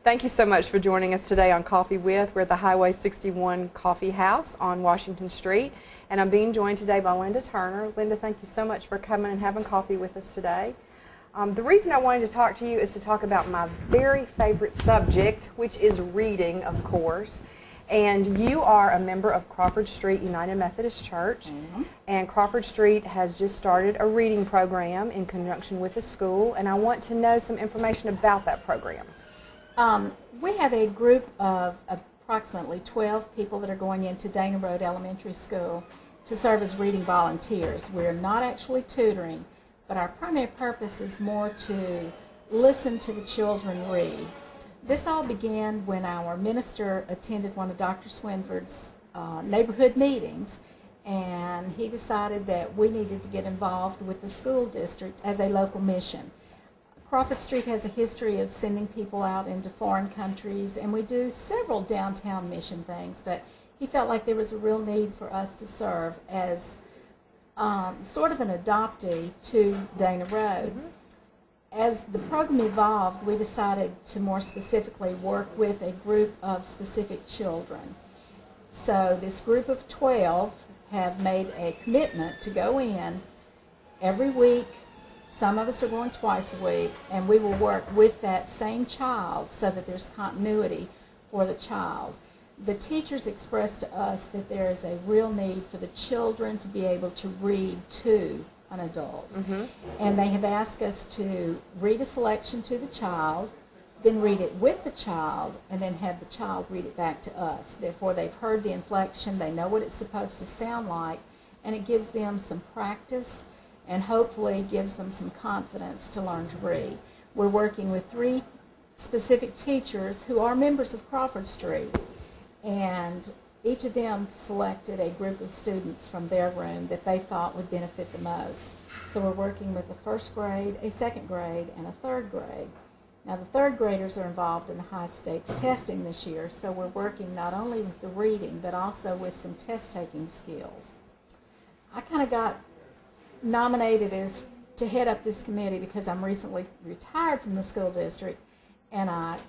Thank you so much for joining us today on Coffee With. We're at the Highway 61 Coffee House on Washington Street, and I'm being joined today by Linda Turner. Linda, thank you so much for coming and having coffee with us today. The reason I wanted to talk to you is to talk about my very favorite subject, which is reading, of course. And you are a member of Crawford Street United Methodist Church, and Crawford Street has just started a reading program in conjunction with the school, and I want to know some information about that program. We have a group of approximately 12 people that are going into Dana Road Elementary School to serve as reading volunteers. We're not actually tutoring, but our primary purpose is more to listen to the children read. This all began when our minister attended one of Dr. Swinford's neighborhood meetings, and he decided that we needed to get involved with the school district as a local mission. Crawford Street has a history of sending people out into foreign countries, and we do several downtown mission things, but he felt like there was a real need for us to serve as sort of an adoptee to Dana Road. As the program evolved, we decided to more specifically work with a group of specific children. So this group of 12 have made a commitment to go in every week. Some of us are going twice a week, and we will work with that same child so that there's continuity for the child. The teachers expressed to us that there is a real need for the children to be able to read to an adult. And they have asked us to read a selection to the child, then read it with the child, and then have the child read it back to us. Therefore, they've heard the inflection, they know what it's supposed to sound like, and it gives them some practice and hopefully gives them some confidence to learn to read. We're working with 3 specific teachers who are members of Crawford Street, and each of them selected a group of students from their room that they thought would benefit the most. So we're working with a first grade, a second grade, and a third grade. Now the third graders are involved in the high stakes testing this year, so we're working not only with the reading but also with some test taking skills. I kind of got nominated as to head up this committee because I'm recently retired from the school district, and I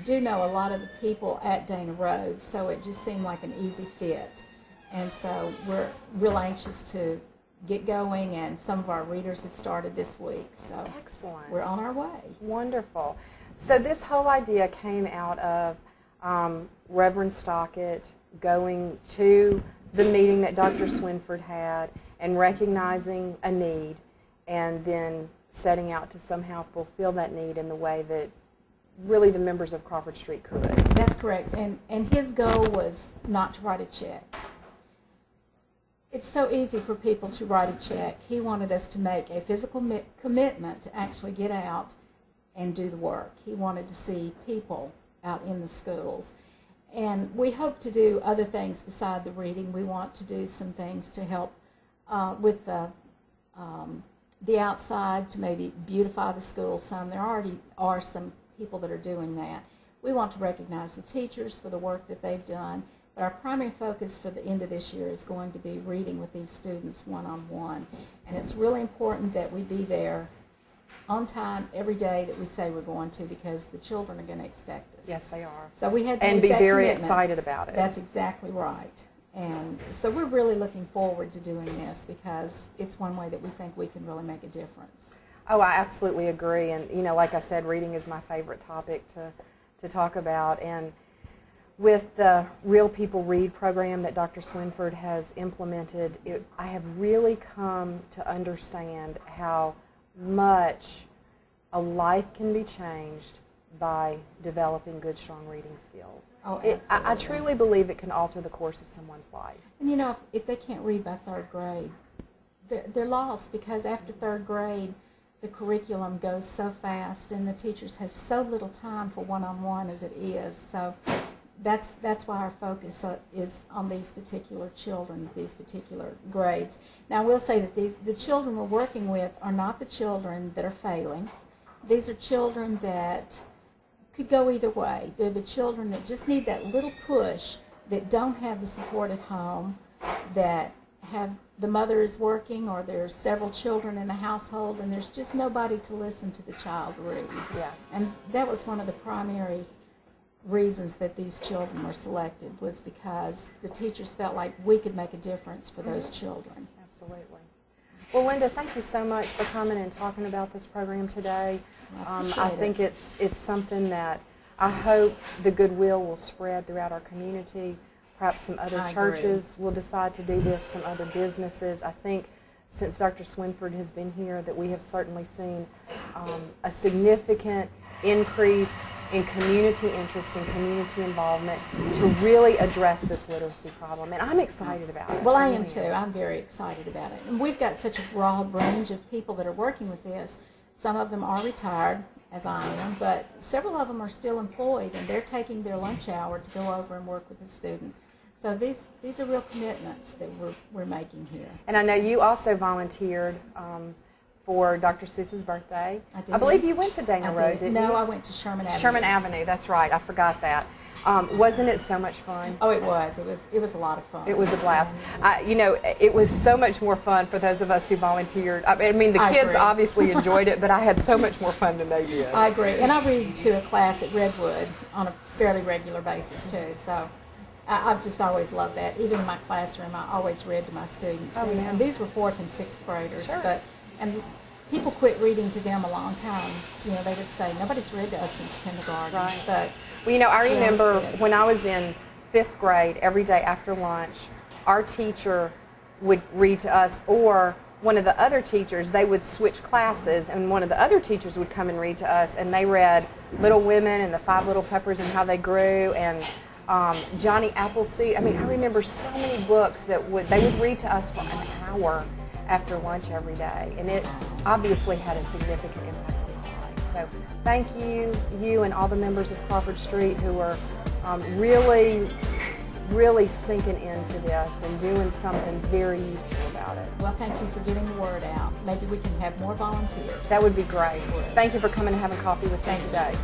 do know a lot of the people at Dana Road, so it just seemed like an easy fit. And so we're real anxious to get going, and some of our readers have started this week. So excellent. We're on our way. Wonderful. So this whole idea came out of Reverend Stockett going to the meeting that Dr. Swinford had and recognizing a need and then setting out to somehow fulfill that need in the way that really the members of Crawford Street could. That's correct. And his goal was not to write a check. It's so easy for people to write a check. He wanted us to make a physical commitment to actually get out and do the work. He wanted to see people out in the schools. And we hope to do other things beside the reading. We want to do some things to help with the outside, to maybe beautify the school some. There already are some people that are doing that. We want to recognize the teachers for the work that they've done, but our primary focus for the end of this year is going to be reading with these students one-on-one. And it's really important that we be there on time every day that we say we're going to, because the children are going to expect us. Yes, they are. So we had to and make be that very commitment. excited about it. That's exactly right. And so we're really looking forward to doing this because it's one way that we think we can really make a difference. Oh, I absolutely agree. And, you know, like I said, reading is my favorite topic to talk about. And with the Real People Read program that Dr. Swinford has implemented, I have really come to understand how much a life can be changed by developing good, strong reading skills. Oh, absolutely. I truly believe it can alter the course of someone's life. And you know, if they can't read by third grade, they're lost, because after third grade, the curriculum goes so fast and the teachers have so little time for one-on-one as it is. So that's why our focus is on these particular children, these particular grades. Now, I will say that the children we're working with are not the children that are failing. These are children that could go either way. They're the children that just need that little push, that don't have the support at home, that have the mother is working, or there's several children in the household and there's just nobody to listen to the child read. Yes. And that was one of the primary reasons that these children were selected was because the teachers felt like we could make a difference for those children. Absolutely. Well, Linda, thank you so much for coming and talking about this program today. I think it's something that I hope the goodwill will spread throughout our community. Perhaps some other churches will decide to do this, some other businesses. I think since Dr. Swinford has been here that we have certainly seen a significant increase in community interest and community involvement to really address this literacy problem. And I'm excited about it. Well, I am too. I'm very excited about it. And we've got such a broad range of people that are working with this. Some of them are retired, as I am, but several of them are still employed, and they're taking their lunch hour to go over and work with the students. So these are real commitments that we're making here. And I know you also volunteered for Dr. Seuss's birthday. I did. I believe you went to Dana Road, didn't you? No, I went to Sherman Avenue. Sherman Avenue, that's right. I forgot that. Wasn't it so much fun? Oh, it was. It was a lot of fun. It was a blast. You know, it was so much more fun for those of us who volunteered. I mean, the kids obviously enjoyed it, but I had so much more fun than they did. I agree. And I read to a class at Redwood on a fairly regular basis, too. So I've just always loved that. Even in my classroom, I always read to my students. Oh, yeah. And these were 4th and 6th graders. Sure. And people quit reading to them a long time. You know, they would say, nobody's read to us since kindergarten. Right. But well, you know, I remember when I was in 5th grade, every day after lunch, our teacher would read to us, or one of the other teachers, they would switch classes, and one of the other teachers would come and read to us, and they read Little Women and the 5 Little Peppers and How They Grew, and Johnny Appleseed. I mean, I remember so many books that they would read to us for an hour after lunch every day, and it obviously had a significant impact on my life. So thank you, you and all the members of Crawford Street who are really sinking into this and doing something very useful about it. Well, thank you for getting the word out. Maybe we can have more volunteers. That would be great. Thank you for coming and having coffee with me today.